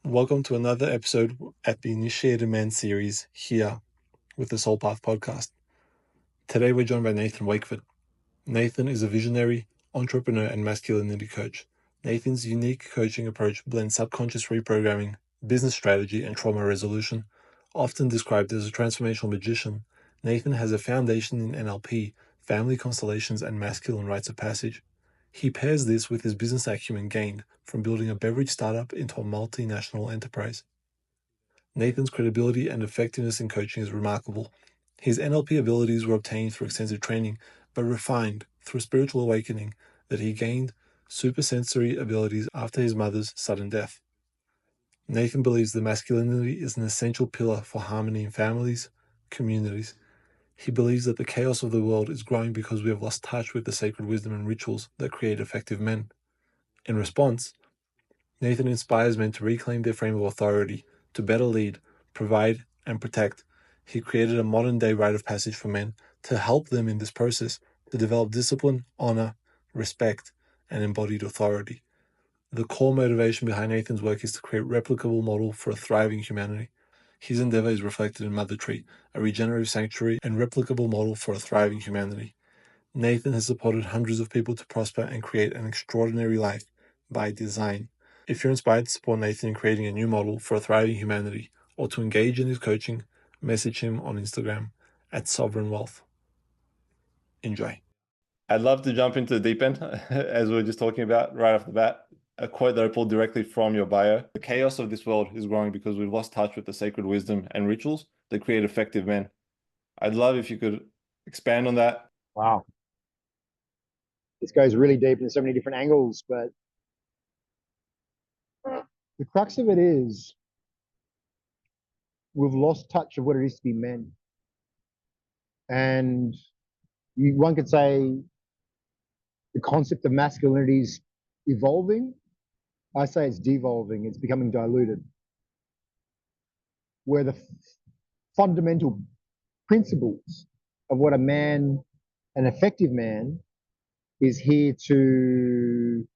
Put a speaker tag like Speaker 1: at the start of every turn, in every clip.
Speaker 1: Welcome to another episode at the Initiated Man series here with the Soul Path podcast. Today we're joined by Nathan Wakeford. Nathan is a visionary, entrepreneur, and masculinity coach. Nathan's unique coaching approach blends subconscious reprogramming, business strategy, and trauma resolution. Often described as a transformational magician, Nathan has a foundation in NLP, family constellations, and masculine rites of passage. He pairs this with his business acumen gained from building a beverage startup into a multinational enterprise. Nathan's credibility and effectiveness in coaching is remarkable. His NLP abilities were obtained through extensive training, but refined through spiritual awakening that he gained supersensory abilities after his mother's sudden death. Nathan believes that masculinity is an essential pillar for harmony in families, communities. He believes that the chaos of the world is growing because we have lost touch with the sacred wisdom and rituals that create effective men. In response, Nathan inspires men to reclaim their frame of authority, to better lead, provide, and protect. He created a modern-day rite of passage for men to help them in this process to develop discipline, honor, respect, and embodied authority. The core motivation behind Nathan's work is to create a replicable model for a thriving humanity. His endeavor is reflected in Mother Tree, a regenerative sanctuary and replicable model for a thriving humanity. Nathan has supported hundreds of people to prosper and create an extraordinary life by design. If you're inspired to support Nathan in creating a new model for a thriving humanity or to engage in his coaching, message him on Instagram at Sovereign Wealth. Enjoy. I'd love to jump into the deep end, as we were just talking about right off the bat. A quote that I pulled directly from your bio. The chaos of this world is growing because we've lost touch with the sacred wisdom and rituals that create effective men. I'd love if you could expand on that.
Speaker 2: Wow. This goes really deep in so many different angles, but the crux of it is we've lost touch of what it is to be men. And one could say the concept of masculinity is evolving. I say it's devolving, it's becoming diluted. Where the fundamental principles of what a man, an effective man, is here to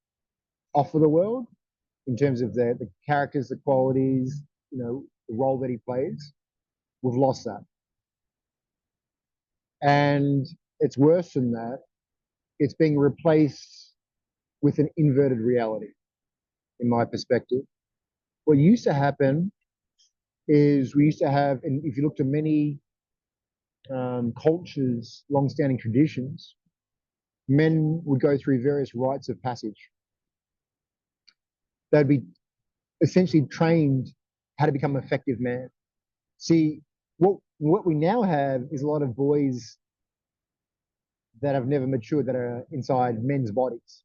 Speaker 2: offer the world in terms of the characters, the qualities, the role that he plays. We've lost that. And it's worse than that. It's being replaced with an inverted reality, in my perspective. What used to happen is we used to have, and if you look to many cultures, long-standing traditions, men would go through various rites of passage. They'd be essentially trained how to become an effective man. See, what we now have is a lot of boys that have never matured that are inside men's bodies.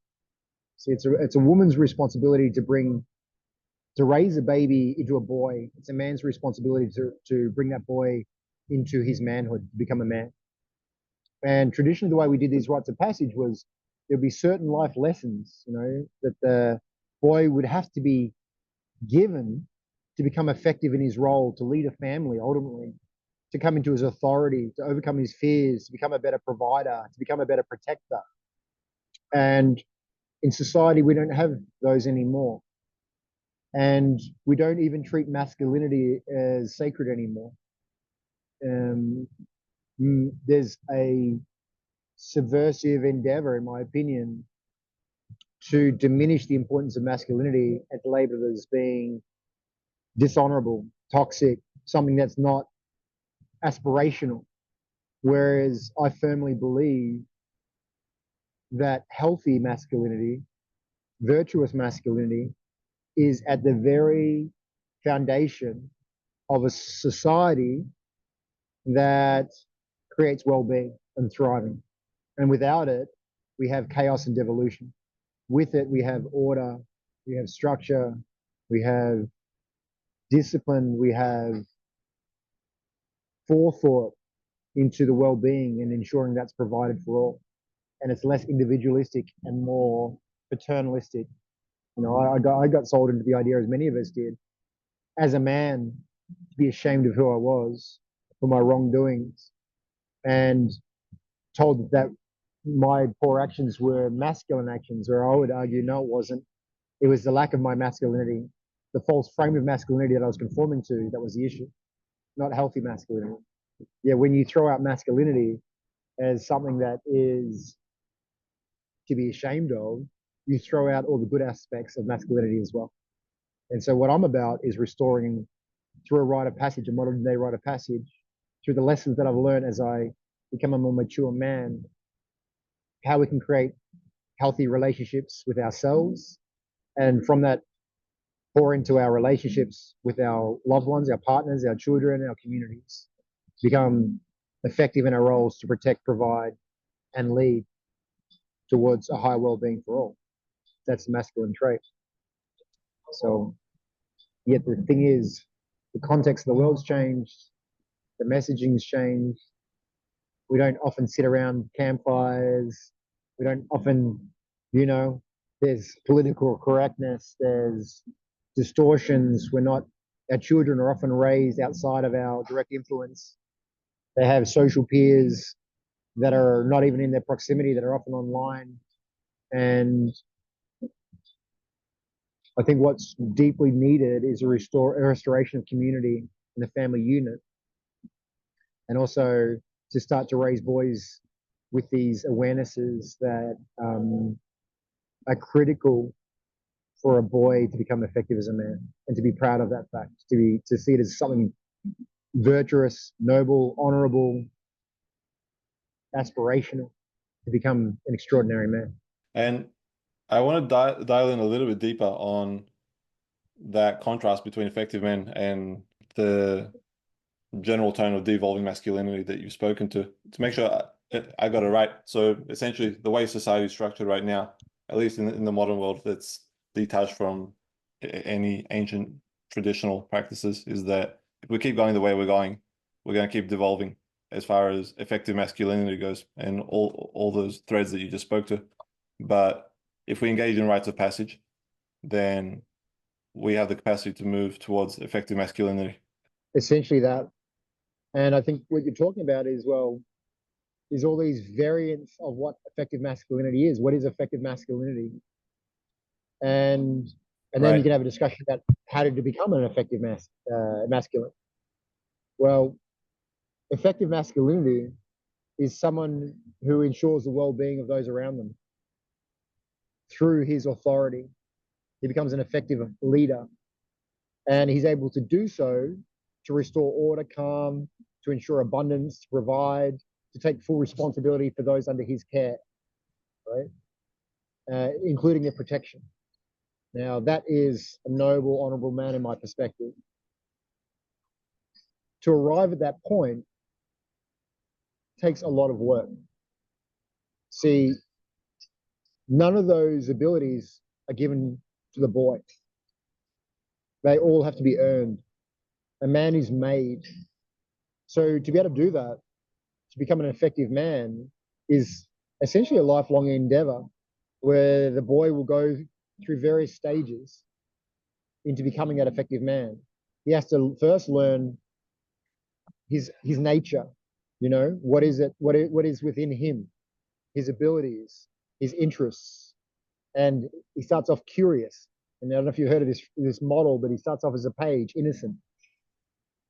Speaker 2: See, it's a woman's responsibility to raise a baby into a boy. It's a man's responsibility to bring that boy into his manhood, to become a man. And traditionally, the way we did these rites of passage was there'd be certain life lessons, that the boy would have to be given to become effective in his role, to lead a family ultimately, to come into his authority, to overcome his fears, to become a better provider, to become a better protector. And in society, we don't have those anymore. And we don't even treat masculinity as sacred anymore. There's a subversive endeavor, in my opinion, to diminish the importance of masculinity and label it as being dishonorable, toxic, something that's not aspirational. Whereas I firmly believe that healthy masculinity, virtuous masculinity, is at the very foundation of a society that creates well-being and thriving. And without it, we have chaos and devolution. With it, we have order, we have structure, we have discipline, we have forethought into the well-being and ensuring that's provided for all. And it's less individualistic and more paternalistic. I got sold into the idea, as many of us did, as a man, to be ashamed of who I was for my wrongdoings, and told that my poor actions were masculine actions, or I would argue, no, it wasn't. It was the lack of my masculinity. the false frame of masculinity that I was conforming to that was the issue, not healthy masculinity. Yeah, when you throw out masculinity as something that is to be ashamed of, you throw out all the good aspects of masculinity as well. And so what I'm about is restoring through a rite of passage, a modern day rite of passage, through the lessons that I've learned as I become a more mature man, how we can create healthy relationships with ourselves, and from that pour into our relationships with our loved ones, our partners, our children, our communities, become effective in our roles to protect, provide, and lead towards a higher well-being for all. That's the masculine trait. So, yet the thing is, the context of the world's changed, the messaging's changed. We don't often sit around campfires. We don't often, there's political correctness, there's distortions. Our children are often raised outside of our direct influence. They have social peers that are not even in their proximity, that are often online. And I think what's deeply needed is a restoration of community in the family unit. And also to start to raise boys with these awarenesses that are critical for a boy to become effective as a man, and to be proud of that fact, to see it as something virtuous, noble, honorable, aspirational, to become an extraordinary man.
Speaker 1: And I want to dial in a little bit deeper on that contrast between effective men and the general tone of devolving masculinity that you've spoken to make sure I got it right. So essentially, the way society is structured right now, at least in the modern world, that's detached from any ancient traditional practices, is that if we keep going the way we're going to keep devolving as far as effective masculinity goes, and all those threads that you just spoke to. But if we engage in rites of passage, then we have the capacity to move towards effective masculinity.
Speaker 2: Essentially that. And I think what you're talking about is all these variants of what effective masculinity is. What is effective masculinity? And then you can have a discussion about how to become an effective masculine. Well, effective masculinity is someone who ensures the well-being of those around them through his authority. He becomes an effective leader, and he's able to do so to restore order, calm, to ensure abundance, to provide, to take full responsibility for those under his care, right? Including their protection. Now, that is a noble, honorable man in my perspective. To arrive at that point takes a lot of work. See, none of those abilities are given to the boy. They all have to be earned. A man is made. So to be able to do that, to become an effective man, is essentially a lifelong endeavor where the boy will go through various stages into becoming that effective man. He has to first learn his nature, what is within him, his abilities, his interests. And he starts off curious. And I don't know if you've heard of this model, but he starts off as a page, innocent.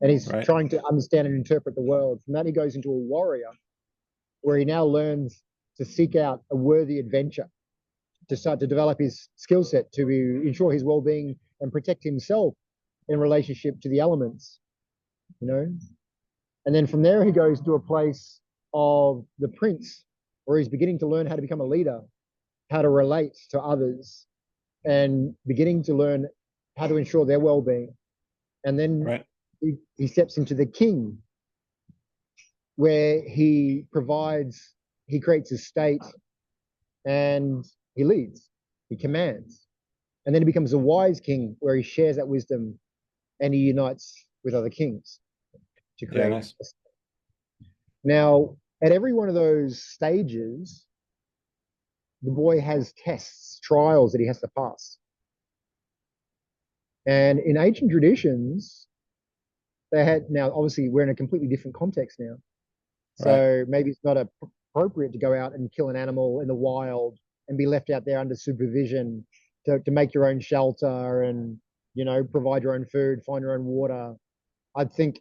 Speaker 2: And he's trying to understand and interpret the world. From that, he goes into a warrior, where he now learns to seek out a worthy adventure, to start to develop his skill set, to ensure his well-being and protect himself in relationship to the elements, And then from there, he goes to a place of the prince, where he's beginning to learn how to become a leader, how to relate to others, and beginning to learn how to ensure their well-being. And then he steps into the king, where he creates a state, and he leads, he commands. And then he becomes a wise king, where he shares that wisdom and he unites with other kings to create. Yeah, nice. Now, at every one of those stages, the boy has tests, trials that he has to pass. And in ancient traditions, now obviously we're in a completely different context now. So maybe it's not appropriate to go out and kill an animal in the wild and be left out there under supervision to make your own shelter and provide your own food, find your own water. I think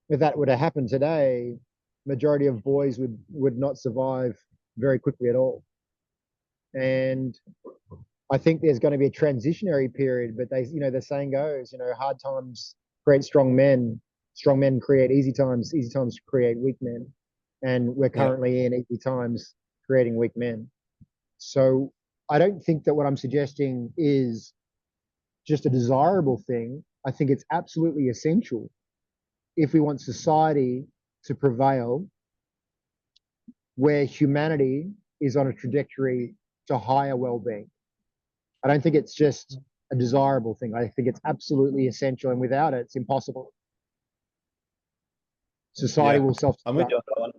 Speaker 2: if that were to happen today, majority of boys would not survive very quickly at all. And I think there's going to be a transitionary period, but the saying goes, hard times create strong men create easy times create weak men. And we're
Speaker 1: Yeah.
Speaker 2: currently in easy times creating weak men. So I don't think that what I'm suggesting is just a desirable thing. I think it's absolutely essential if we want society to prevail where humanity is on a trajectory to higher well-being. I don't think it's just a desirable thing. I think it's absolutely essential, and without it, it's impossible. Society
Speaker 1: Yeah.
Speaker 2: will self.
Speaker 1: I'm with you on that one.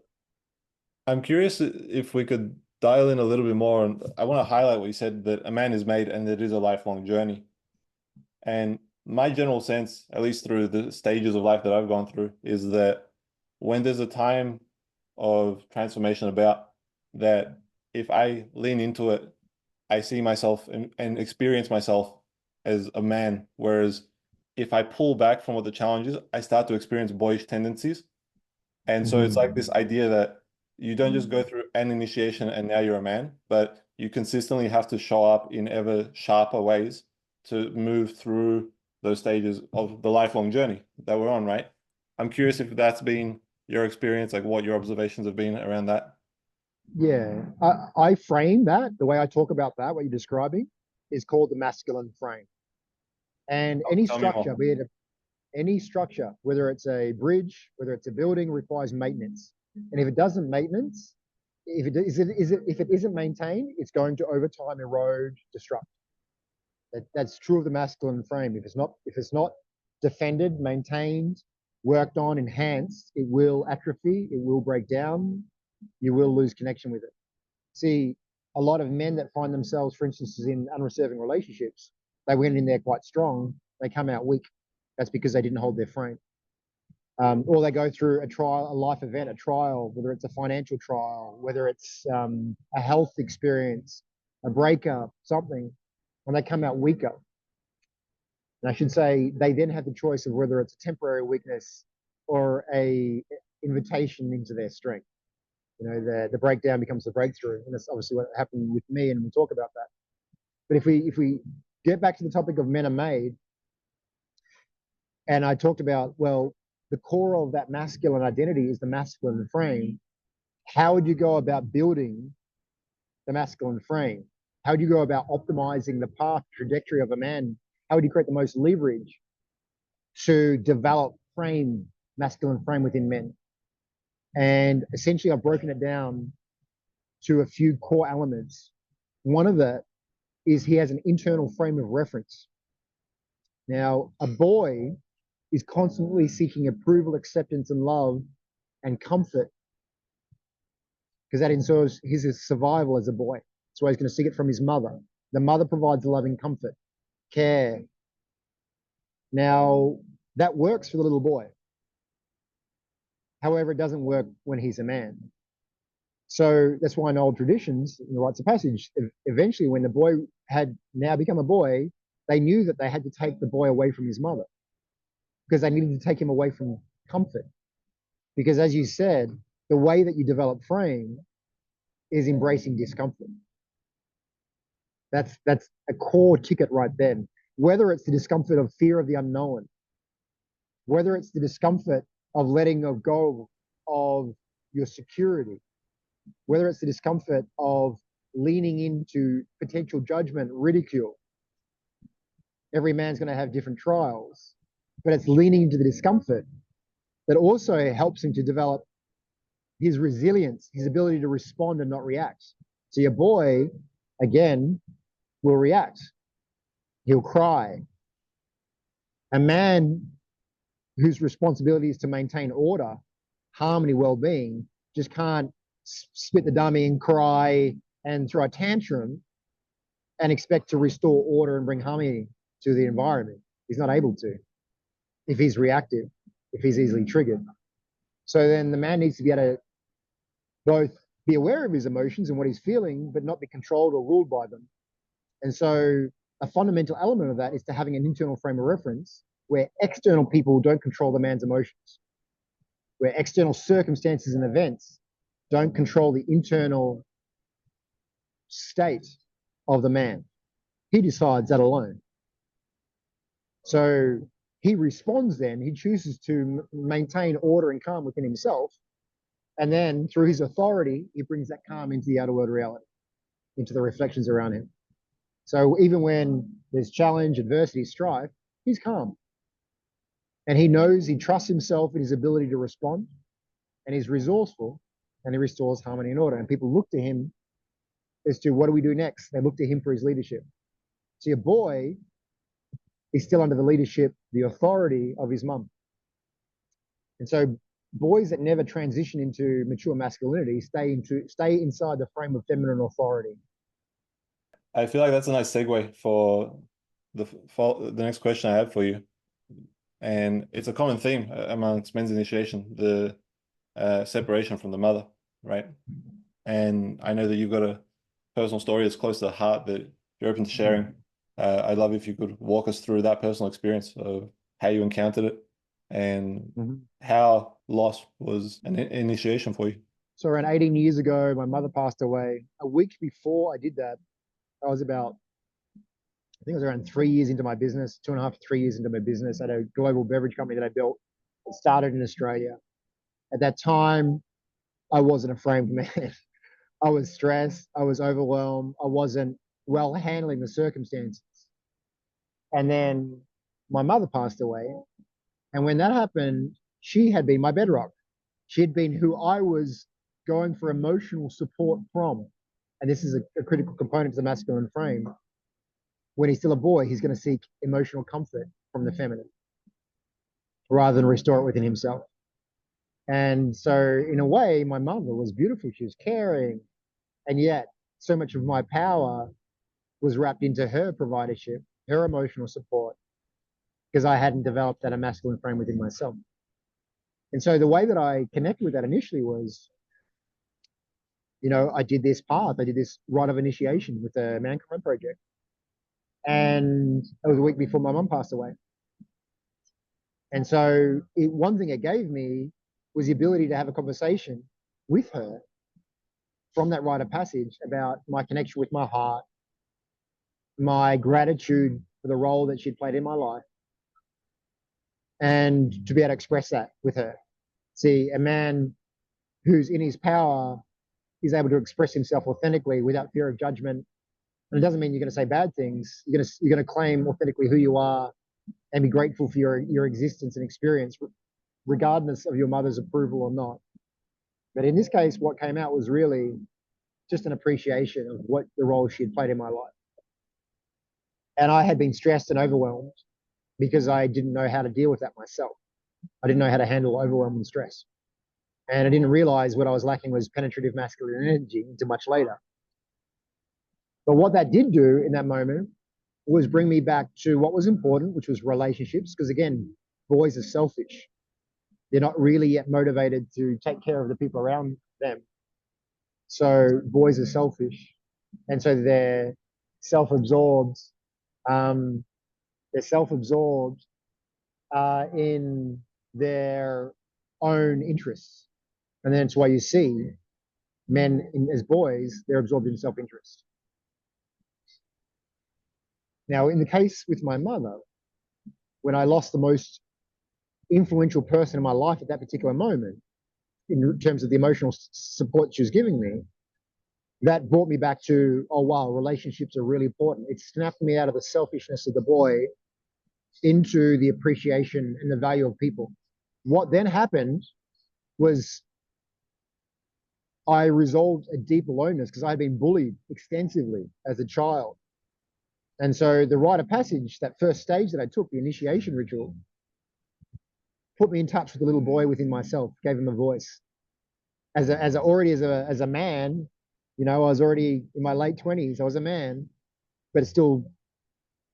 Speaker 1: I'm curious if we could dial in a little bit more. And I want to highlight what you said, that a man is made and it is a lifelong journey. And my general sense, at least through the stages of life that I've gone through, is that when there's a time of transformation about, that if I lean into it, I see myself and experience myself as a man. Whereas if I pull back from what the challenge is, I start to experience boyish tendencies. And so it's like this idea that you don't just go through an initiation and now you're a man, but you consistently have to show up in ever sharper ways to move through those stages of the lifelong journey that we're on, right? I'm curious if that's been your experience, like what your observations have been around that.
Speaker 2: Yeah, I frame that, the way I talk about that, what you're describing, is called the masculine frame. And any
Speaker 1: Tell me
Speaker 2: structure,
Speaker 1: more.
Speaker 2: be it any structure, whether it's a bridge, whether it's a building, requires maintenance. And if it doesn't maintenance, if it isn't maintained, it's going to over time erode, destruct. That's true of the masculine frame. If it's not defended, maintained, worked on, enhanced, it will atrophy, it will break down, you will lose connection with it. See, a lot of men that find themselves, for instance, in unreserving relationships, they went in there quite strong, they come out weak. That's because they didn't hold their frame. Or they go through a trial, a life event, a trial, whether it's a financial trial, whether it's a health experience, a breakup, something, and they come out weaker. And I should say they then have the choice of whether it's a temporary weakness or a invitation into their strength. The breakdown becomes the breakthrough, and that's obviously what happened with me, and we'll talk about that. But if we get back to the topic of men are made, and I talked about, well, the core of that masculine identity is the masculine frame. How would you go about building the masculine frame? How would you go about optimizing the path trajectory of a man? How would you create the most leverage to develop masculine frame within men? And essentially, I've broken it down to a few core elements. One of that is he has an internal frame of reference. Now, a boy is constantly seeking approval, acceptance, and love and comfort because that ensures his survival as a boy. So he's going to seek it from his mother. The mother provides love and comfort, care. Now, that works for the little boy. However, it doesn't work when he's a man. So that's why in old traditions, in the rites of passage, eventually when the boy had now become a boy, they knew that they had to take the boy away from his mother because they needed to take him away from comfort. Because as you said, the way that you develop frame is embracing discomfort. That's a core ticket right then. Whether it's the discomfort of fear of the unknown, whether it's the discomfort of letting go of your security, whether it's the discomfort of leaning into potential judgment, ridicule. Every man's going to have different trials, but it's leaning into the discomfort that also helps him to develop his resilience, his ability to respond and not react. So your boy, again, will react. He'll cry. A man whose responsibility is to maintain order, harmony, well-being, just can't spit the dummy and cry and throw a tantrum and expect to restore order and bring harmony to the environment. He's not able to if he's reactive, if he's easily triggered. So then the man needs to be able to both be aware of his emotions and what he's feeling, but not be controlled or ruled by them. And so a fundamental element of that is to having an internal frame of reference where external people don't control the man's emotions, where external circumstances and events don't control the internal state of the man. He decides that alone. So he responds then, he chooses to maintain order and calm within himself. And then through his authority, he brings that calm into the outer world reality, into the reflections around him. So even when there's challenge, adversity, strife, he's calm. And he knows, he trusts himself in his ability to respond, and he's resourceful, and he restores harmony and order. And people look to him as to what do we do next? They look to him for his leadership. See, a boy is still under the leadership, the authority of his mum. And so boys that never transition into mature masculinity stay inside the frame of feminine authority.
Speaker 1: I feel like that's a nice segue for the next question I have for you. And it's a common theme amongst men's initiation, the separation from the mother, right? And I know that you've got a personal story that's close to the heart that you're open to sharing. I'd love if you could walk us through that personal experience of how you encountered it and how loss was an initiation for you.
Speaker 2: So around 18 years ago, my mother passed away. A week before I did that, I was around 3 years into my business, 2.5 to 3 years into my business. I had a global beverage company that I built. It started in Australia. At that time, I wasn't a framed man. I was stressed. I was overwhelmed. I wasn't well handling the circumstances. And then my mother passed away. And when that happened, she had been my bedrock. She had been who I was going for emotional support from. And this is a critical component to the masculine frame. When he's still a boy, he's going to seek emotional comfort from the feminine rather than restore it within himself. And so in a way, my mother was beautiful. She was caring. And yet so much of my power was wrapped into her providership, her emotional support, because I hadn't developed that masculine frame within myself. And so the way that I connected with that initially was, I did this path. I did this rite of initiation with the Mankind Project. And it was a week before my mum passed away. And so one thing it gave me was the ability to have a conversation with her from that rite of passage about my connection with my heart, my gratitude for the role that she'd played in my life, and to be able to express that with her. See, a man who's in his power is able to express himself authentically without fear of judgment. And it doesn't mean you're going to say bad things. You're going to claim authentically who you are and be grateful for your existence and experience, regardless of your mother's approval or not. But in this case, what came out was really just an appreciation of what the role she had played in my life. And I had been stressed and overwhelmed because I didn't know how to deal with that myself. I didn't know how to handle overwhelm and stress. And I didn't realize what I was lacking was penetrative masculine energy until much later. But what that did do in that moment was bring me back to what was important, which was relationships. Because again, boys are selfish. They're not really yet motivated to take care of the people around them. So boys are selfish. And so they're self-absorbed. They're self-absorbed in their own interests. And then it's why you see men as boys, they're absorbed in self-interest. Now, in the case with my mother, when I lost the most influential person in my life at that particular moment, in terms of the emotional support she was giving me, that brought me back to, oh, wow, relationships are really important. It snapped me out of the selfishness of the boy into the appreciation and the value of people. What then happened was I resolved a deep aloneness because I had been bullied extensively as a child. And so the rite of passage, that first stage that I took, the initiation ritual, put me in touch with the little boy within myself, gave him a voice. As a man, I was already in my late 20s. I was a man, but still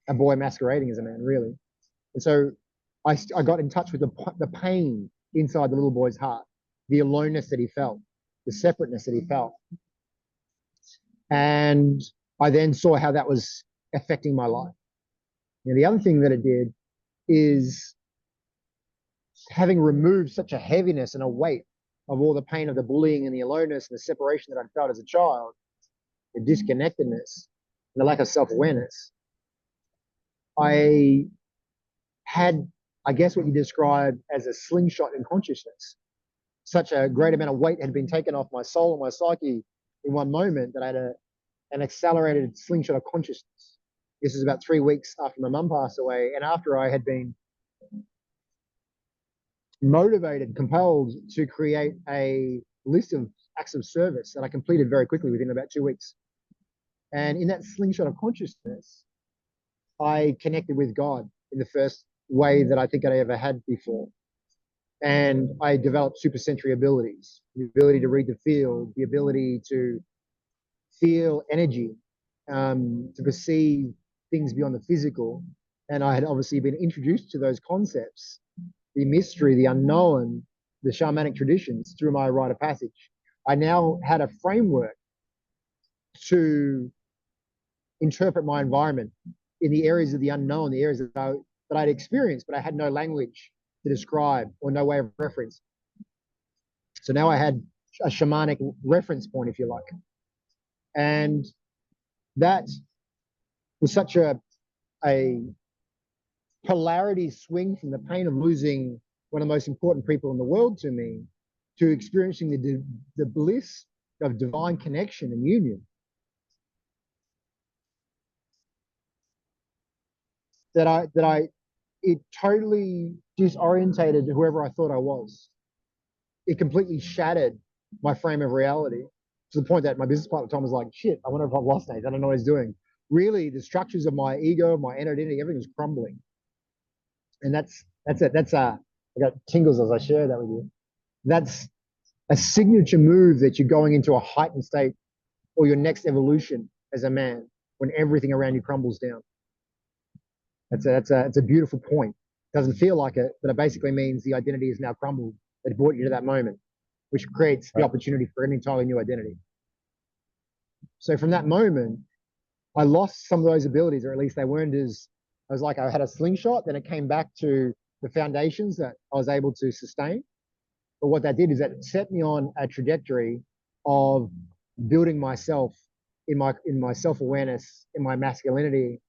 Speaker 2: a boy masquerading as a man, really. And so I got in touch with the pain inside the little boy's heart, the aloneness that he felt, the separateness that he felt. And I then saw how that was affecting my life. Now, the other thing that it did is, having removed such a heaviness and a weight of all the pain of the bullying and the aloneness and the separation that I'd felt as a child, the disconnectedness, and the lack of self-awareness, I had, I guess, what you described as a slingshot in consciousness. Such a great amount of weight had been taken off my soul and my psyche in one moment that I had an accelerated slingshot of consciousness. This is about 3 weeks after my mum passed away, and after I had been motivated, compelled to create a list of acts of service that I completed very quickly within about 2 weeks. And in that slingshot of consciousness, I connected with God in the first way that I think I ever had before. And I developed supersensory abilities, the ability to read the field, the ability to feel energy, to perceive things beyond the physical. And I had obviously been introduced to those concepts, the mystery, the unknown, the shamanic traditions through my rite of passage. I now had a framework to interpret my environment in the areas of the unknown, the areas that I'd experienced, but I had no language to describe or no way of reference. So now I had a shamanic reference point, if you like. And that was such a polarity swing from the pain of losing one of the most important people in the world to me, to experiencing the bliss of divine connection and union, it totally disorientated whoever I thought I was. It completely shattered my frame of reality, to the point that my business partner Tom was like, shit, I wonder if I've lost Nate. I don't know what he's doing. Really, the structures of my ego, my identity, everything was crumbling. And that's it. I got tingles as I share that with you. That's a signature move that you're going into a heightened state or your next evolution as a man, when everything around you crumbles down. It's a beautiful point. It doesn't feel like it, but it basically means the identity is now crumbled. It brought you to that moment, which creates the opportunity for an entirely new identity. So from that moment, I lost some of those abilities, or at least they weren't as, I was like, I had a slingshot, then it came back to the foundations that I was able to sustain. But what that did is that it set me on a trajectory of building myself in my self-awareness, in my masculinity,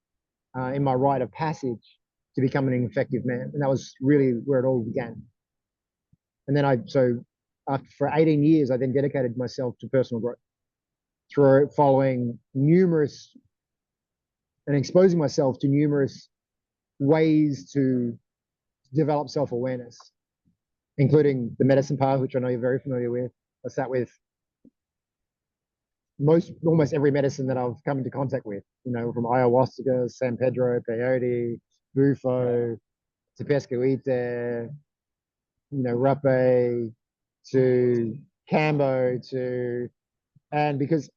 Speaker 2: in my rite of passage to become an effective man. And that was really where it all began. And then for 18 years, I then dedicated myself to personal growth through following numerous and exposing myself to numerous ways to develop self-awareness, including the medicine path, which I know you're very familiar with. I sat with almost every medicine that I've come into contact with, from ayahuasca, San Pedro, peyote, bufo, to pescoite, rape, to cambo, and because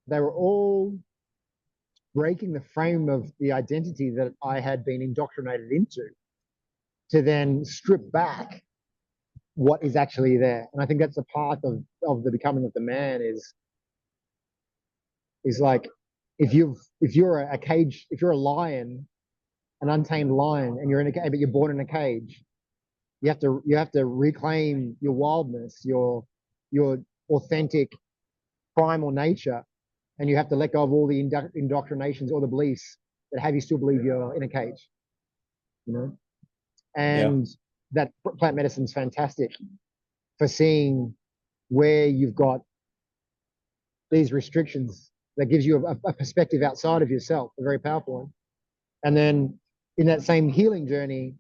Speaker 2: they were all breaking the frame of the identity that I had been indoctrinated into, to then strip back what is actually there. And I think that's a part of the becoming of the man is like, if you're a cage, if you're a lion, an untamed lion, and you're in a cage, but you're born in a cage, you have to reclaim your wildness, your authentic primal nature, and you have to let go of all the indoctrinations or the beliefs that have you still believe you're in a cage, And that plant medicine is fantastic for seeing where you've got these restrictions. That gives you a perspective outside of yourself, a very powerful one. And then in that same healing journey,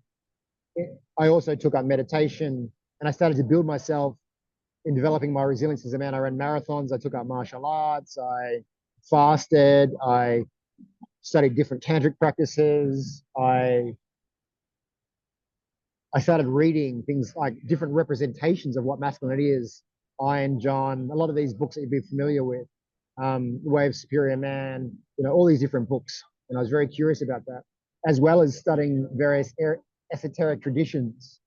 Speaker 2: I also took up meditation, and I started to build myself in developing my resilience as a man. I ran marathons. I took up martial arts. I fasted. I studied different tantric practices. I started reading things like different representations of what masculinity is. Iron John, a lot of these books that you'd be familiar with, Way of Superior Man, all these different books. And I was very curious about that, as well as studying various esoteric traditions.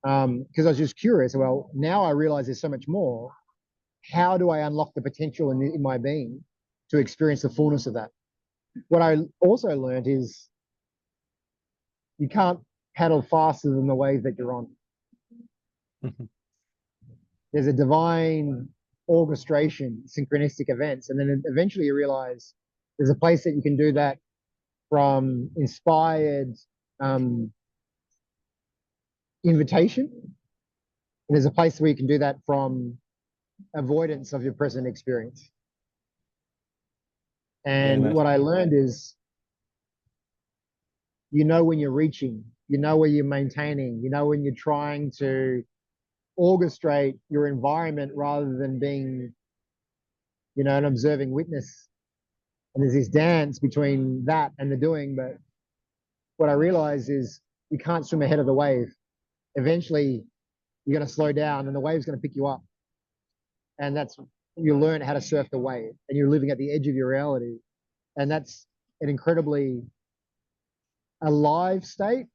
Speaker 2: Because I was just curious. Well, now I realize there's so much more. How do I unlock the potential in my being to experience the fullness of that? What I also learned is you can't paddle faster than the wave that you're on. There's a divine orchestration, synchronistic events. And then eventually you realize there's a place that you can do that from inspired invitation. And there's a place where you can do that from avoidance of your present experience. And
Speaker 1: nice.
Speaker 2: what I learned is, you know, when you're reaching, you know, where you're maintaining, you know, when you're trying to orchestrate your environment rather than being, you know, an observing witness. And there's this dance between that and the doing. But what I realize is you can't swim ahead of the wave. Eventually, you're going to slow down and the wave's going to pick you up. And that's, you learn how to surf the wave, and you're living at the edge of your reality. And that's an incredibly alive state,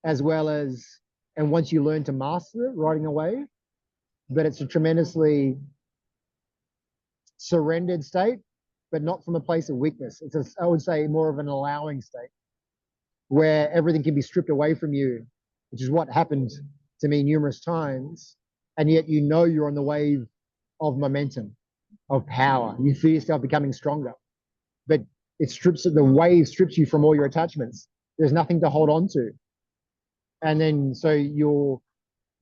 Speaker 2: as well as, and once you learn to master it, riding a wave, but it's a tremendously surrendered state, but not from a place of weakness. It's a, I would say, more of an allowing state where everything can be stripped away from you, which is what happened to me numerous times. And yet, you know, you're on the wave of momentum, of power. You feel yourself becoming stronger, but it strips, the wave strips you from all your attachments. There's nothing to hold on to. And then, so you're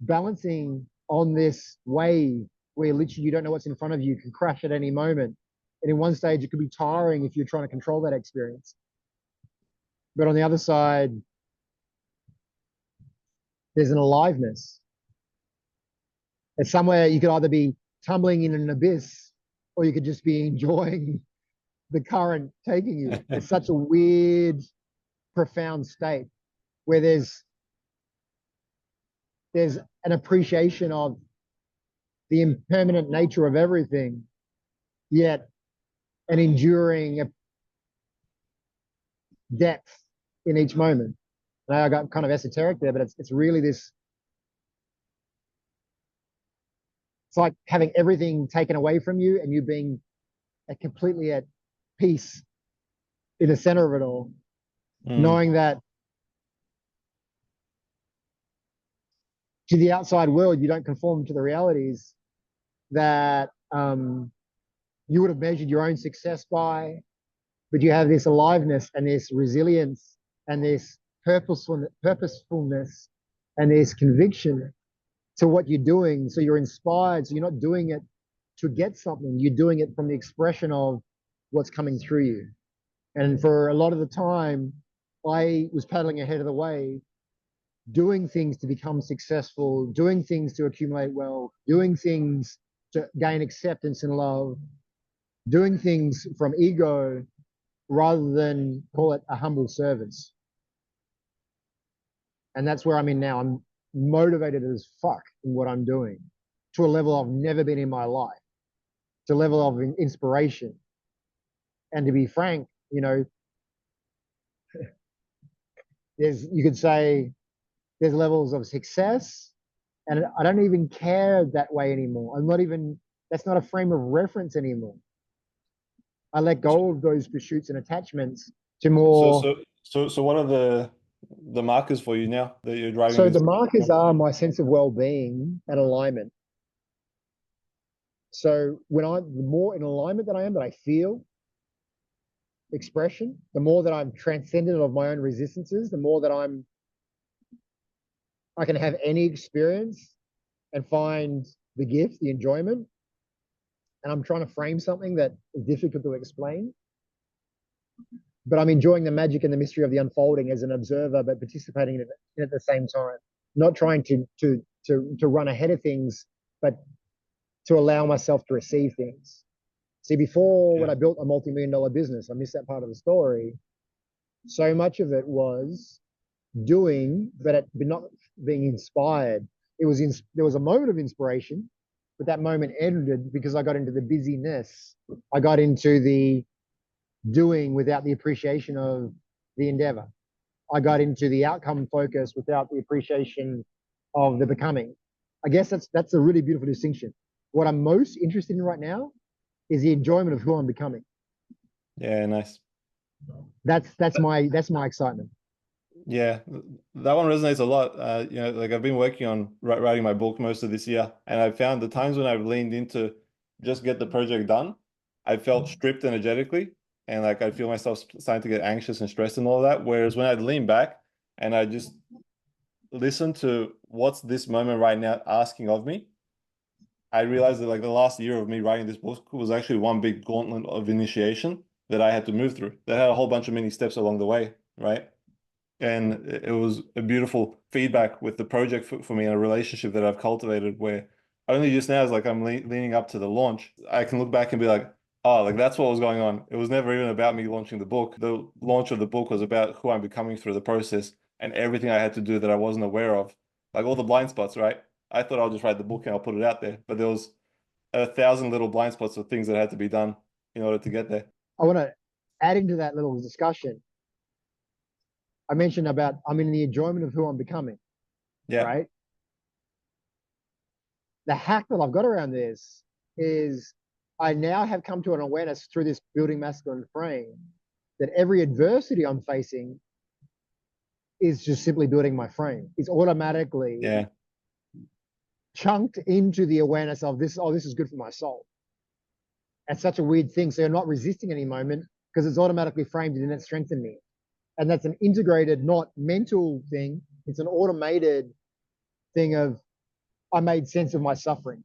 Speaker 2: balancing on this wave where literally you don't know what's in front of you, can crash at any moment. And in one stage, it could be tiring if you're trying to control that experience. But on the other side, there's an aliveness. It's somewhere you could either be tumbling in an abyss, or you could just be enjoying the current taking you. It's such a weird, profound state where there's an appreciation of the impermanent nature of everything, yet an enduring depth in each moment. Now I got kind of esoteric there, but it's really this, it's like having everything taken away from you and you being completely at peace in the center of it all, knowing that to the outside world, you don't conform to the realities that you would have measured your own success by, but you have this aliveness and this resilience and this purposefulness and this conviction to what you're doing. So you're inspired. So you're not doing it to get something. You're doing it from the expression of what's coming through you. And for a lot of the time, I was paddling ahead of the wave, doing things to become successful, doing things to accumulate wealth, doing things to gain acceptance and love, doing things from ego rather than call it a humble service. And that's where I'm in now. I'm motivated as fuck in what I'm doing, to a level I've never been in my life, to a level of inspiration. And to be frank, you know, there's, you could say there's levels of success, and I don't even care that way anymore. I'm not even, that's not a frame of reference anymore. I let go of those pursuits and attachments to more.
Speaker 1: So what are the markers for you now that you're driving
Speaker 2: So
Speaker 1: this?
Speaker 2: the markers are my sense of well-being and alignment. So when I'm, the more in alignment that I am, that I feel expression, the more that I'm transcendent of my own resistances, the more that I can have any experience and find the gift, the enjoyment. And I'm trying to frame something that is difficult to explain, but I'm enjoying the magic and the mystery of the unfolding as an observer, but participating in it at the same time, not trying to run ahead of things, but to allow myself to receive things. See, before, when I built a multi-million-dollar business, I missed that part of the story. So much of it was doing, but not being inspired. There was a moment of inspiration, but that moment ended because I got into the busyness. I got into the doing without the appreciation of the endeavor. I got into the outcome focus without the appreciation of the becoming. I guess that's a really beautiful distinction. What I'm most interested in right now is the enjoyment of who I'm becoming.
Speaker 1: Yeah, nice.
Speaker 2: That's my excitement.
Speaker 1: Yeah, that one resonates a lot. Like I've been working on writing my book most of this year, and I've found the times when I've leaned into just get the project done, I felt stripped energetically, and like I feel myself starting to get anxious and stressed and all that. Whereas when I'd lean back and I just listen to what's this moment right now asking of me, I realized that like the last year of me writing this book was actually one big gauntlet of initiation that I had to move through. That had a whole bunch of mini steps along the way, right? And it was a beautiful feedback with the project for me and a relationship that I've cultivated where only just now, as like I'm leaning up to the launch, I can look back and be like, oh, like that's what was going on. It was never even about me launching the book. The launch of the book was about who I'm becoming through the process and everything I had to do that I wasn't aware of, like all the blind spots, right? I thought I'll just write the book and I'll put it out there, but there was 1,000 little blind spots of things that had to be done in order to get there.
Speaker 2: I want to add into that little discussion. I mentioned about I'm in the enjoyment of who I'm becoming,
Speaker 1: Yeah,
Speaker 2: right? The hack that I've got around this is I now have come to an awareness through this building masculine frame that every adversity I'm facing is just simply building my frame. It's automatically
Speaker 1: yeah,
Speaker 2: chunked into the awareness of this, oh, this is good for my soul. That's such a weird thing. So you're not resisting any moment because it's automatically framed and it strengthened me. And that's an integrated, not mental thing. It's an automated thing of I made sense of my suffering.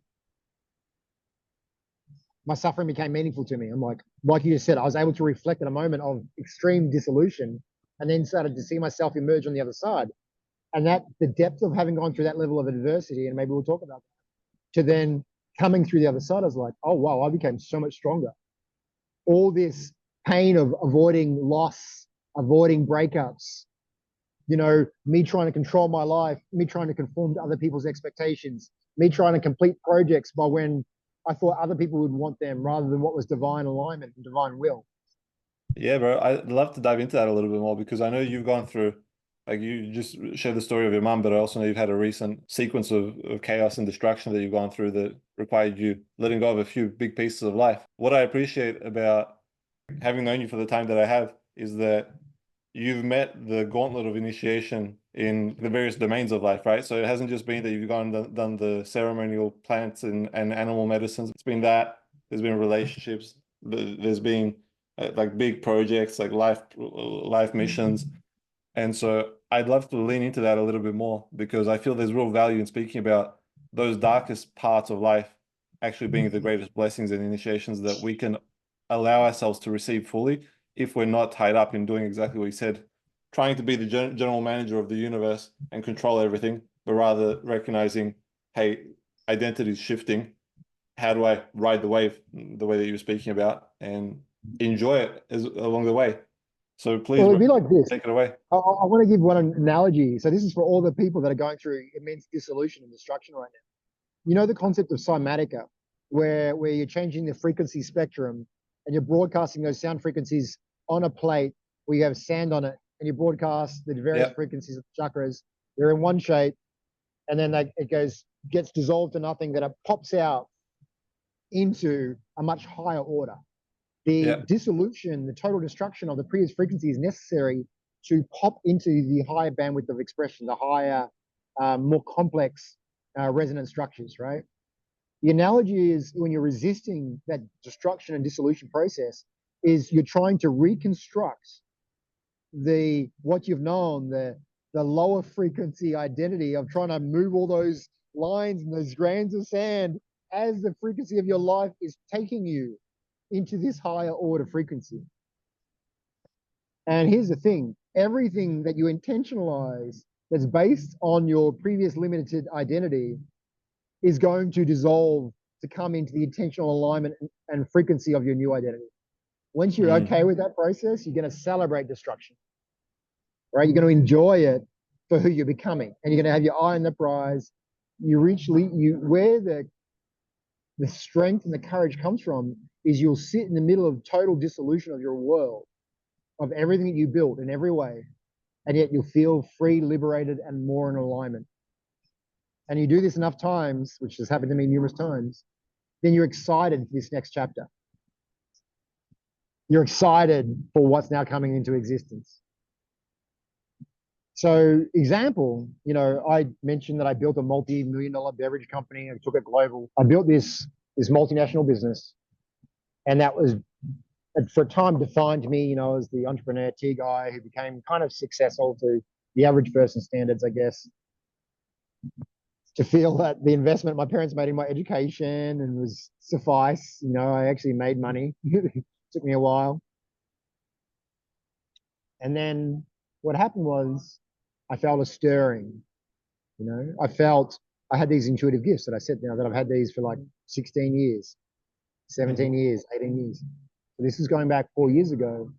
Speaker 2: My suffering became meaningful to me. I'm like you just said, I was able to reflect in a moment of extreme dissolution and then started to see myself emerge on the other side. And that the depth of having gone through that level of adversity, and maybe we'll talk about that, to then coming through the other side, I was like, oh wow, I became so much stronger. All this pain of avoiding loss, avoiding breakups, me trying to control my life, me trying to conform to other people's expectations, me trying to complete projects by when I thought other people would want them rather than what was divine alignment and divine will.
Speaker 1: Yeah, bro. I'd love to dive into that a little bit more because I know you've gone through, like you just shared the story of your mum, but I also know you've had a recent sequence of chaos and destruction that you've gone through that required you letting go of a few big pieces of life. What I appreciate about having known you for the time that I have is that you've met the gauntlet of initiation in the various domains of life, right? So it hasn't just been that you've gone and done the ceremonial plants and animal medicines. It's been that. There's been relationships. There's been like big projects, like life missions. And so I'd love to lean into that a little bit more because I feel there's real value in speaking about those darkest parts of life actually being the greatest blessings and initiations that we can allow ourselves to receive fully if we're not tied up in doing exactly what you said, trying to be the general manager of the universe and control everything, but rather recognizing, hey, identity is shifting. How do I ride the wave the way that you were speaking about and enjoy it along the way? So please,
Speaker 2: Well, it'd
Speaker 1: bro,
Speaker 2: be like this.
Speaker 1: take it away.
Speaker 2: I want to give one analogy. So this is for all the people that are going through immense dissolution and destruction right now. You know the concept of cymatica, where you're changing the frequency spectrum and you're broadcasting those sound frequencies on a plate where you have sand on it, and you broadcast the various
Speaker 1: Yeah,
Speaker 2: frequencies of the chakras. They're in one shape, and then it gets dissolved to nothing. Then it pops out into a much higher order. The
Speaker 1: yeah,
Speaker 2: dissolution, the total destruction of the previous frequency is necessary to pop into the higher bandwidth of expression, the higher, more complex resonant structures, right? The analogy is when you're resisting that destruction and dissolution process, is you're trying to reconstruct what you've known, the lower frequency identity of trying to move all those lines and those grains of sand as the frequency of your life is taking you into this higher order frequency. And here's the thing, everything that you intentionalize that's based on your previous limited identity is going to dissolve to come into the intentional alignment and frequency of your new identity. Once you're okay with that process, you're going to celebrate destruction, right? You're going to enjoy it for who you're becoming, and you're going to have your eye on the prize. Where the strength and the courage comes from is you'll sit in the middle of total dissolution of your world, of everything that you built in every way, and yet you'll feel free, liberated, and more in alignment. And you do this enough times, which has happened to me numerous times, then you're excited for this next chapter. you're excited for what's now coming into existence. So example, I mentioned that I built a multi-million-dollar beverage company and took it global. I built this multinational business, and that was, for a time, defined me, as the entrepreneur tea guy who became kind of successful to the average person standards, I guess. To feel that the investment my parents made in my education and was suffice, I actually made money. Took me a while. And then what happened was I felt a stirring. I had these intuitive gifts that I said now that I've had these for like 16 years, 17 years, 18 years. So this is going back 4 years ago.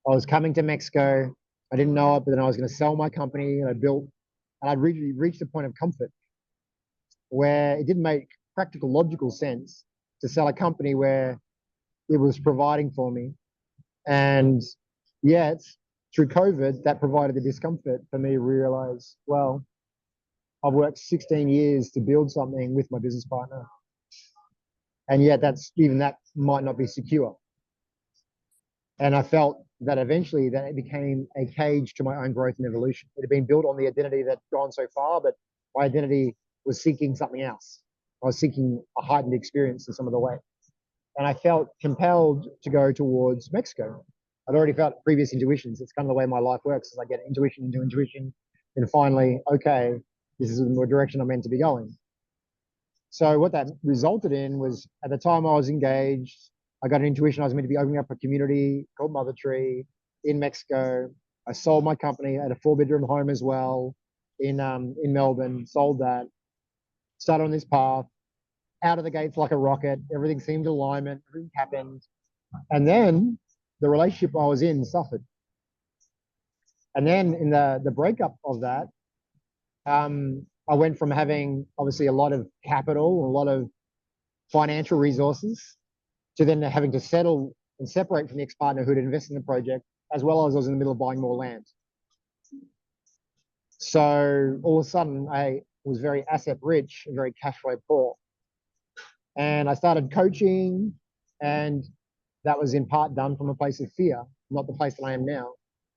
Speaker 2: I was coming to Mexico. I didn't know it, but then I was going to sell my company, and I'd reached a point of comfort where it didn't make practical, logical sense to sell a company where it was providing for me. And yet, through COVID, that provided the discomfort for me to realize, well, I've worked 16 years to build something with my business partner. And yet that might not be secure. And I felt that eventually that it became a cage to my own growth and evolution. It had been built on the identity that had gone so far, but my identity was seeking something else. I was seeking a heightened experience in some of the way. And I felt compelled to go towards Mexico. I'd already felt previous intuitions. It's kind of the way my life works, is I get intuition into intuition, and finally, okay, this is the direction I'm meant to be going. So what that resulted in was, at the time I was engaged, I got an intuition I was meant to be opening up a community called Mother Tree in Mexico. I sold my company. I had a 4-bedroom home as well in Melbourne, sold that, started on this path, out of the gates like a rocket. Everything seemed alignment, everything happened. And then the relationship I was in suffered. And then in the breakup of that, I went from having obviously a lot of capital, a lot of financial resources, to then having to settle and separate from the ex-partner who had invested in the project, as well as I was in the middle of buying more land. So all of a sudden, I was very asset rich and very cash flow poor. And I started coaching, and that was in part done from a place of fear, not the place that I am now.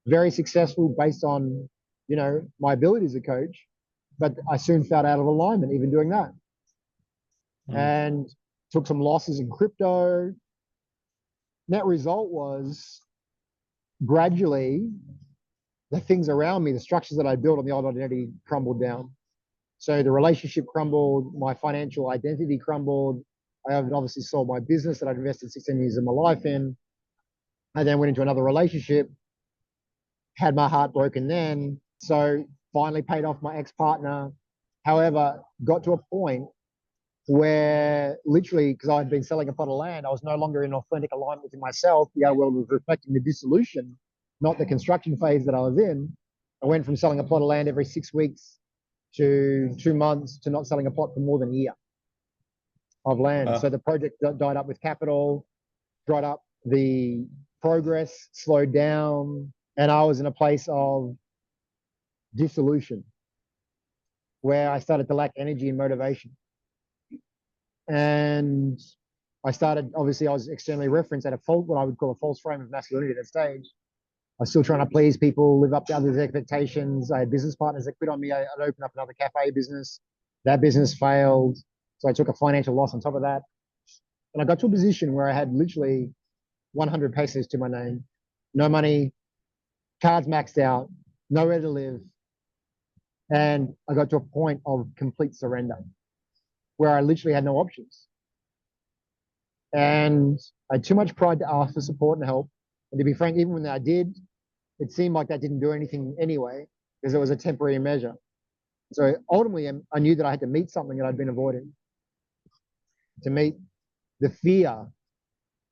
Speaker 2: Very successful based on, my ability as a coach, but I soon felt out of alignment even doing that. And took some losses in crypto. Net result was gradually the things around me, the structures that I built on the old identity, crumbled down. So the relationship crumbled, my financial identity crumbled. I obviously sold my business that I'd invested 16 years of my life in. I then went into another relationship, had my heart broken then. So finally paid off my ex-partner. However, got to a point where literally, because I had been selling a plot of land, I was no longer in authentic alignment with myself. The outer world was reflecting the dissolution, not the construction phase that I was in. I went from selling a plot of land every 6 weeks to 2 months to not selling a plot for more than a year of land. So the project died up with capital, dried up, the progress slowed down, and I was in a place of dissolution where I started to lack energy and motivation. And I was externally referenced at what I would call a false frame of masculinity at that stage. I was still trying to please people, live up to others' expectations. I had business partners that quit on me. I'd opened up another cafe business. That business failed. So I took a financial loss on top of that. And I got to a position where I had literally 100 pesos to my name, no money, cards maxed out, nowhere to live. And I got to a point of complete surrender where I literally had no options. And I had too much pride to ask for support and help. And to be frank, even when I did, it seemed like that didn't do anything anyway, because it was a temporary measure. So ultimately, I knew that I had to meet something that I'd been avoiding, to meet the fear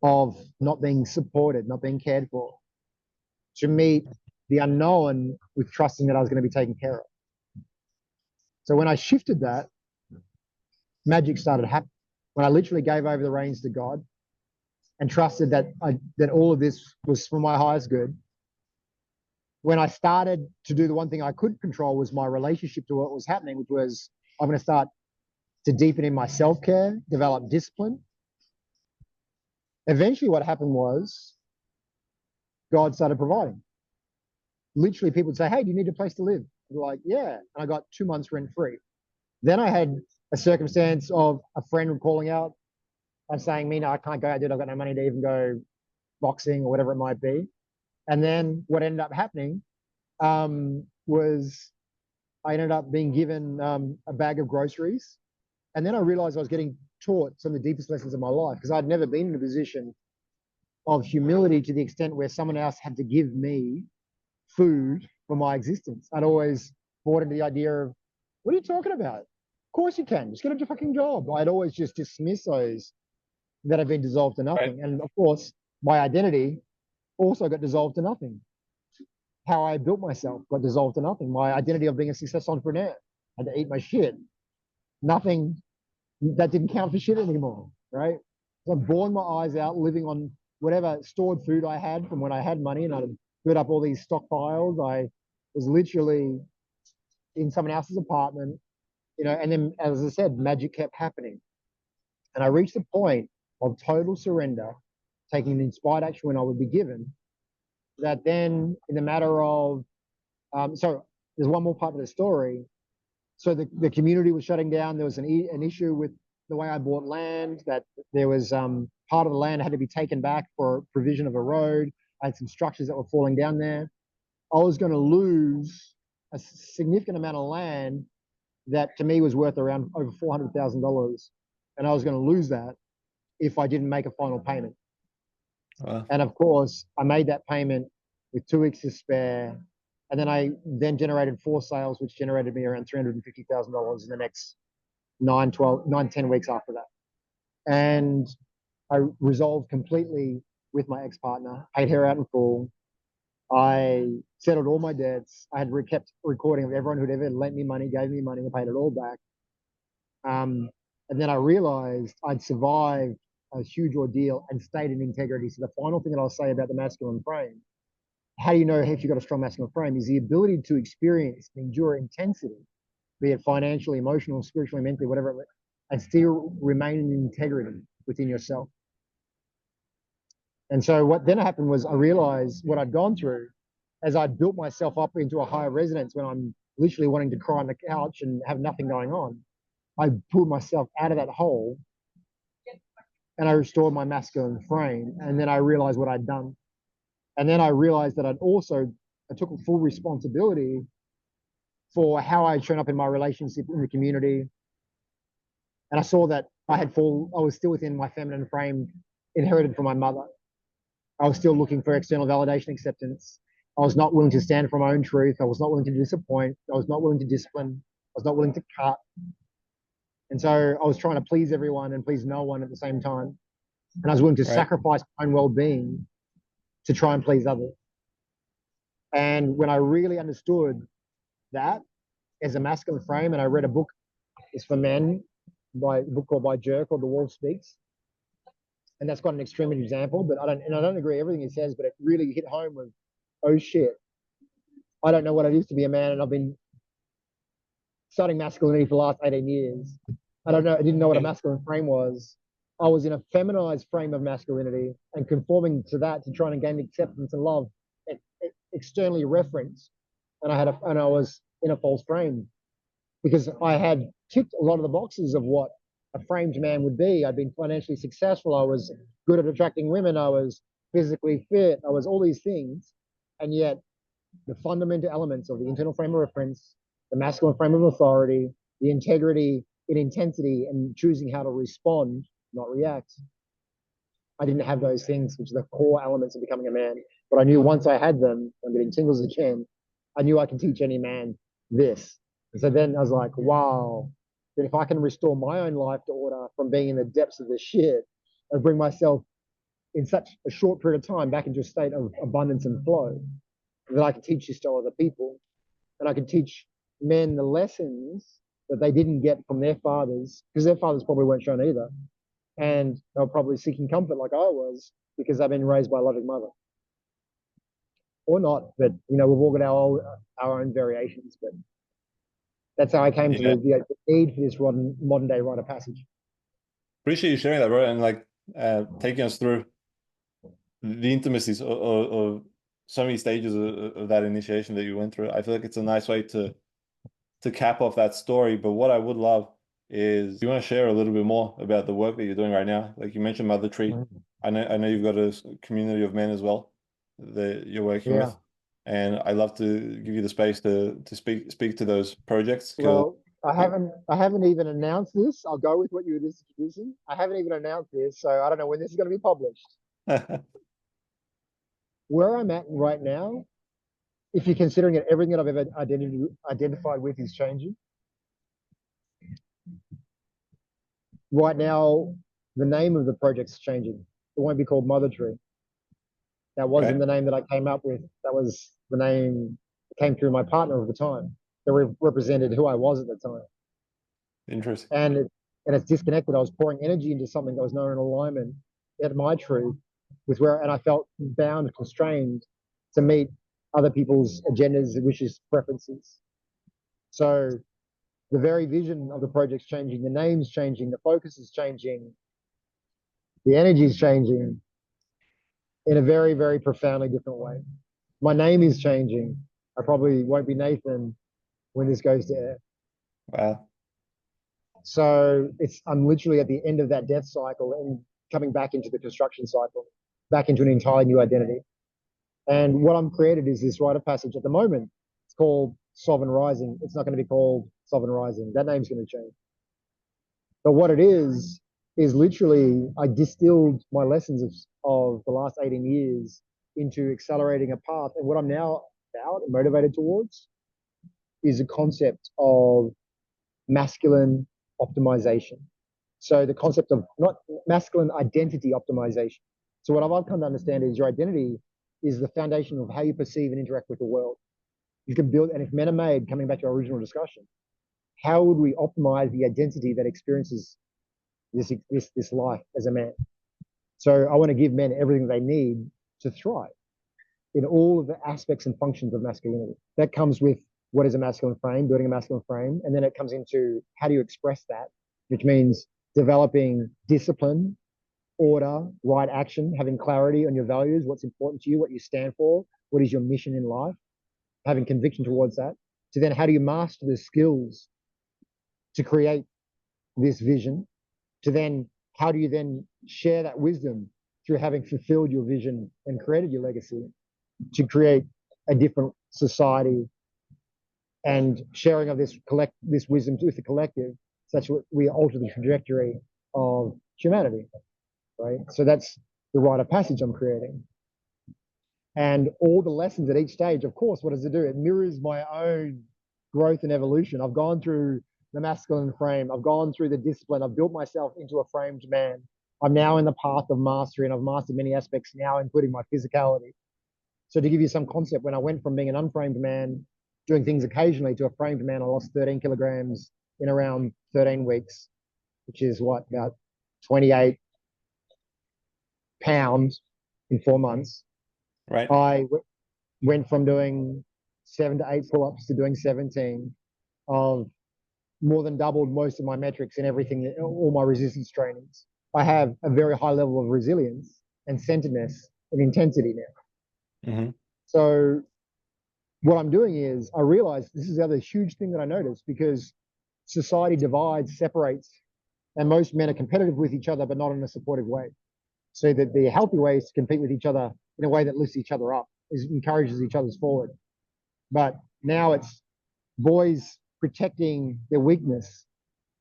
Speaker 2: of not being supported, not being cared for, to meet the unknown with trusting that I was going to be taken care of. So when I shifted that, magic started happening. When I literally gave over the reins to God and trusted that all of this was for my highest good. When I started to do the one thing I could control was my relationship to what was happening, which was I'm going to start to deepen in my self-care, develop discipline. Eventually what happened was God started providing. Literally, people would say, "Hey, do you need a place to live?" I'd be like, "Yeah." And I got 2 months rent free. Then I had a circumstance of a friend calling out and saying, "Me, no, I can't go out, dude. I've got no money to even go boxing or whatever it might be." And then what ended up happening was I ended up being given a bag of groceries. And then I realized I was getting taught some of the deepest lessons of my life, because I'd never been in a position of humility to the extent where someone else had to give me food for my existence. I'd always bought into the idea of, what are you talking about? Of course you can. Just get a fucking job. I'd always just dismiss those that have been dissolved to nothing.
Speaker 1: Right.
Speaker 2: And of course, my identity also got dissolved to nothing. How I built myself got dissolved to nothing. My identity of being a successful entrepreneur, I had to eat my shit. Nothing that didn't count for shit anymore, right? So I've borne my eyes out living on whatever stored food I had from when I had money, and I'd built up all these stockpiles. I was literally in someone else's apartment, and then, as I said, magic kept happening. And I reached the point of total surrender, taking an inspired action when I would be given, that then in the matter of, so there's one more part of the story. So the community was shutting down. There was an issue with the way I bought land, that there was part of the land had to be taken back for provision of a road. I had some structures that were falling down there. I was going to lose a significant amount of land that to me was worth around over $400,000. And I was going to lose that if I didn't make a final payment. And of course, I made that payment with 2 weeks to spare. And then I generated 4 sales, which generated me around $350,000 in the next 10 weeks after that. And I resolved completely with my ex-partner, paid her out in full. I settled all my debts. I had kept recording of everyone who'd ever lent me money, gave me money, and paid it all back. And then I realized I'd survived a huge ordeal and stayed in integrity. So the final thing that I'll say about the masculine frame, how do you know if you've got a strong masculine frame, is the ability to experience and endure intensity, be it financially, emotionally, spiritually, mentally, whatever, and still remain in integrity within yourself. And so what then happened was I realized what I'd gone through as I built myself up into a higher resonance when I'm literally wanting to cry on the couch and have nothing going on. I pulled myself out of that hole and I restored my masculine frame. And then I realized what I'd done. And then I realized that I took full responsibility for how I shown up in my relationship in the community. And I saw that I was still within my feminine frame inherited from my mother. I was still looking for external validation, acceptance. I was not willing to stand for my own truth. I was not willing to disappoint. I was not willing to discipline. I was not willing to cut. And so I was trying to please everyone and please no one at the same time. And I was willing to sacrifice my own well-being to try and please others. And when I really understood that as a masculine frame, and I read a book, it's for men, a book called by Jer called The Wolf Speaks. And that's got an extreme example, but I don't agree with everything he says, but it really hit home with, oh shit, I don't know what it is to be a man, and I've been studying masculinity for the last 18 years. I didn't know what a masculine frame was. I was in a feminized frame of masculinity and conforming to that to try and gain acceptance and love, externally referenced. And I was in a false frame because I had ticked a lot of the boxes of what a framed man would be. I'd been financially successful. I was good at attracting women. I was physically fit. I was all these things. And yet the fundamental elements of the internal frame of reference, the masculine frame of authority, the integrity in intensity and choosing how to respond, not react. I didn't have those things, which are the core elements of becoming a man. But I knew once I had them, I'm getting tingles again, I knew I can teach any man this. And so then I was like, wow, that if I can restore my own life to order from being in the depths of this shit and bring myself in such a short period of time back into a state of abundance and flow, that I can teach this to other people. And I can teach men the lessons that they didn't get from their fathers, because their fathers probably weren't shown either. And they were probably seeking comfort like I was, because they've been raised by a loving mother. Or not, but we've all got our own variations. But that's how I came to the need for this modern day rite of passage.
Speaker 1: Appreciate you sharing that, bro, and taking us through the intimacies of so many stages of that initiation that you went through. I feel like it's a nice way to cap off that story. But what I would love is, do you want to share a little bit more about the work that you're doing right now? Like you mentioned Mother Tree. I know you've got a community of men as well that you're working
Speaker 2: Yeah.
Speaker 1: with. And I'd love to give you the space to speak to those projects because
Speaker 2: Well, I haven't even announced this. I'll go with what you were just introducing. I haven't even announced this, so I don't know when this is going to be published. Where I'm at right now, if you're considering it, everything that I've ever identified with is changing. Right now, the name of the project's changing. It won't be called Mother Tree. That wasn't the name that I came up with. That was the name that came through my partner at the time, that represented who I was at the time.
Speaker 1: Interesting.
Speaker 2: And it's disconnected. I was pouring energy into something that was not in alignment at my truth with where, and I felt bound and constrained to meet other people's agendas, wishes, preferences. So the very vision of the project's changing, the name's changing, the focus is changing, the energy is changing in a very, very profoundly different way. My name is changing. I probably won't be Nathan when this goes to air.
Speaker 1: Wow.
Speaker 2: So I'm literally at the end of that death cycle and coming back into the construction cycle, back into an entirely new identity. And what I'm created is this rite of passage at the moment. It's called Sovereign Rising. It's not going to be called Sovereign Rising. That name's going to change. But what it is literally I distilled my lessons of the last 18 years into accelerating a path. And what I'm now about and motivated towards is a concept of masculine optimization. So the concept of not masculine identity optimization. So what I've come to understand is your identity is the foundation of how you perceive and interact with the world. You can build, and if men are made, coming back to our original discussion, how would we optimize the identity that experiences this life as a man? So I want to give men everything they need to thrive in all of the aspects and functions of masculinity. That comes with what is a masculine frame, building a masculine frame, and then it comes into how do you express that, which means developing discipline, order, right action, having clarity on your values, what's important to you, what you stand for, what is your mission in life, having conviction towards that. So then how do you master the skills to create this vision? To then, how do you then share that wisdom through having fulfilled your vision and created your legacy to create a different society and sharing of this wisdom with the collective, such that we alter the trajectory of humanity, right? So that's the rite of passage I'm creating. And all the lessons at each stage, of course, what does it do? It mirrors my own growth and evolution. I've gone through the masculine frame. I've gone through the discipline. I've built myself into a framed man. I'm now in the path of mastery, and I've mastered many aspects now, including my physicality. So to give you some concept, when I went from being an unframed man, doing things occasionally, to a framed man, I lost 13 kilograms in around 13 weeks, which is what, about 28 pounds in 4 months.
Speaker 1: Right.
Speaker 2: I went from doing 7 to 8 pull-ups to doing 17. Of more than doubled most of my metrics in everything, all my resistance trainings. I have a very high level of resilience and centeredness and intensity now.
Speaker 1: Mm-hmm.
Speaker 2: So what I'm doing is I realize this is the other huge thing that I noticed, because society divides, separates, and most men are competitive with each other, but not in a supportive way. So that the healthy way is to compete with each other in a way that lifts each other up, encourages each other's forward. But now it's boys protecting their weakness,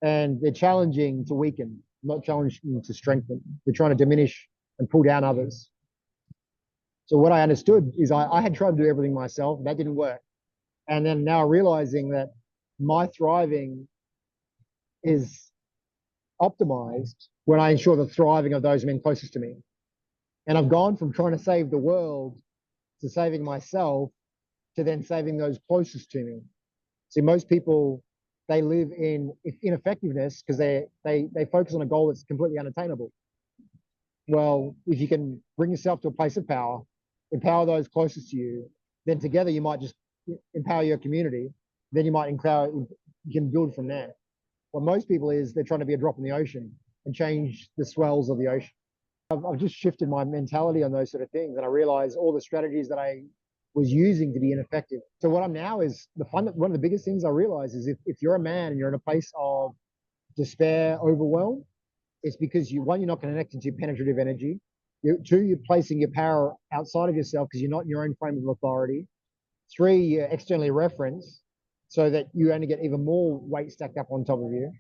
Speaker 2: and they're challenging to weaken, not challenging to strengthen. They're trying to diminish and pull down others. So what I understood is I had tried to do everything myself. That didn't work. And then now realizing that my thriving is optimized when I ensure the thriving of those men closest to me. And I've gone from trying to save the world to saving myself to then saving those closest to me. See, most people, they live in ineffectiveness because they focus on a goal that's completely unattainable. Well, if you can bring yourself to a place of power, empower those closest to you, then together you might just empower your community. Then you might you can build from there. What most people is they're trying to be a drop in the ocean and change the swells of the ocean. I've just shifted my mentality on those sort of things, and I realize all the strategies that I was using to be ineffective. So what I'm now is one of the biggest things I realize is if you're a man and you're in a place of despair, overwhelm, it's because one, you're not connected to your penetrative energy. Two, you're placing your power outside of yourself because you're not in your own frame of authority. Three, you're externally referenced so that you only get even more weight stacked up on top of you.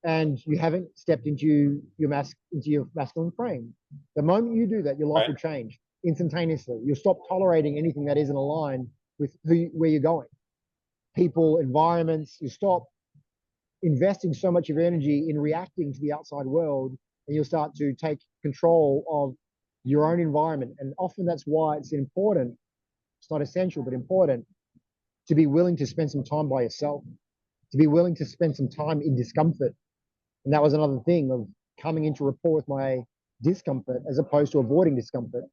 Speaker 2: And you haven't stepped into your masculine frame. The moment you do that, your life will change instantaneously. You'll stop tolerating anything that isn't aligned with where you're going. People, environments, you stop investing so much of your energy in reacting to the outside world, and you'll start to take control of your own environment. And often that's why it's important, it's not essential, but important, to be willing to spend some time by yourself, to be willing to spend some time in discomfort. And that was another thing of coming into rapport with my discomfort as opposed to avoiding discomfort,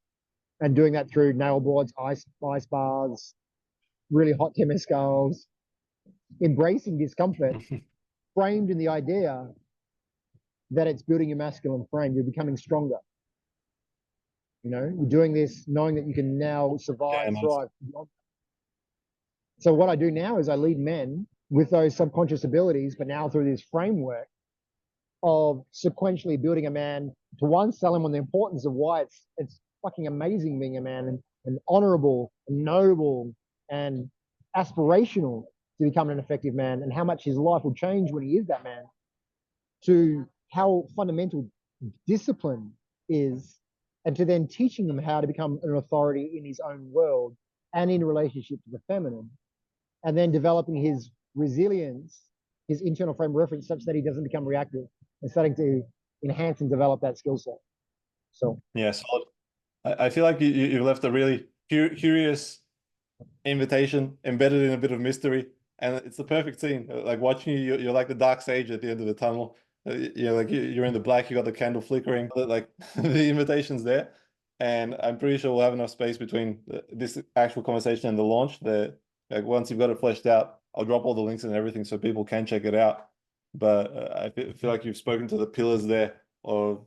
Speaker 2: and doing that through nail boards, ice baths, really hot temescals, embracing discomfort, framed in the idea that it's building your masculine frame. You're becoming stronger. You're doing this knowing that you can now survive, thrive. So what I do now is I lead men with those subconscious abilities, but now through this framework of sequentially building a man to, one, sell him on the importance of why it's fucking amazing being a man, and honorable and noble and aspirational to become an effective man, and how much his life will change when he is that man, to how fundamental discipline is, and to then teaching them how to become an authority in his own world and in relationship to the feminine, and then developing his resilience, his internal frame of reference, such that he doesn't become reactive, and starting to enhance and develop that skill set. So
Speaker 1: yeah, solid. I feel like you left a really curious invitation embedded in a bit of mystery, and it's the perfect scene. Like watching you, you're like the dark sage at the end of the tunnel. Like you're in the black, you got the candle flickering. Like the invitation's there, and I'm pretty sure we'll have enough space between this actual conversation and the launch that, like, once you've got it fleshed out, I'll drop all the links and everything so people can check it out. But I feel like you've spoken to the pillars there of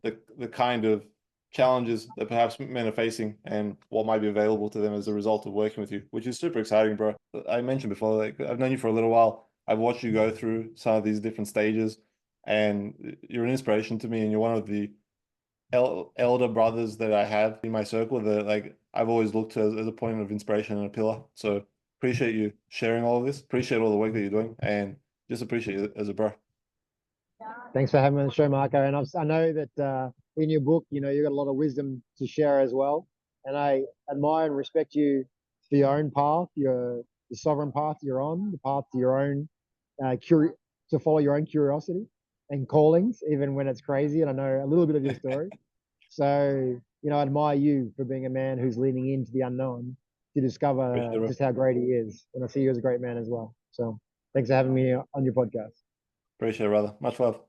Speaker 1: the kind of challenges that perhaps men are facing and what might be available to them as a result of working with you, which is super exciting, bro. I mentioned before, like, I've known you for a little while. I've watched you go through some of these different stages, and you're an inspiration to me, and you're one of the elder brothers that I have in my circle that, like, I've always looked to as a point of inspiration and a pillar. So appreciate you sharing all of this. Appreciate all the work that you're doing, and just appreciate you as a bro.
Speaker 2: thanks for having me on the show, Marko. And I know that in your book, you've got a lot of wisdom to share as well. And I admire and respect you for your own path, the sovereign path you're on, the path to your own to follow your own curiosity and callings, even when it's crazy. And I know a little bit of your story. So, I admire you for being a man who's leaning into the unknown to discover just how great he is. And I see you as a great man as well. So thanks for having me on your podcast.
Speaker 1: Appreciate it, brother. Much love.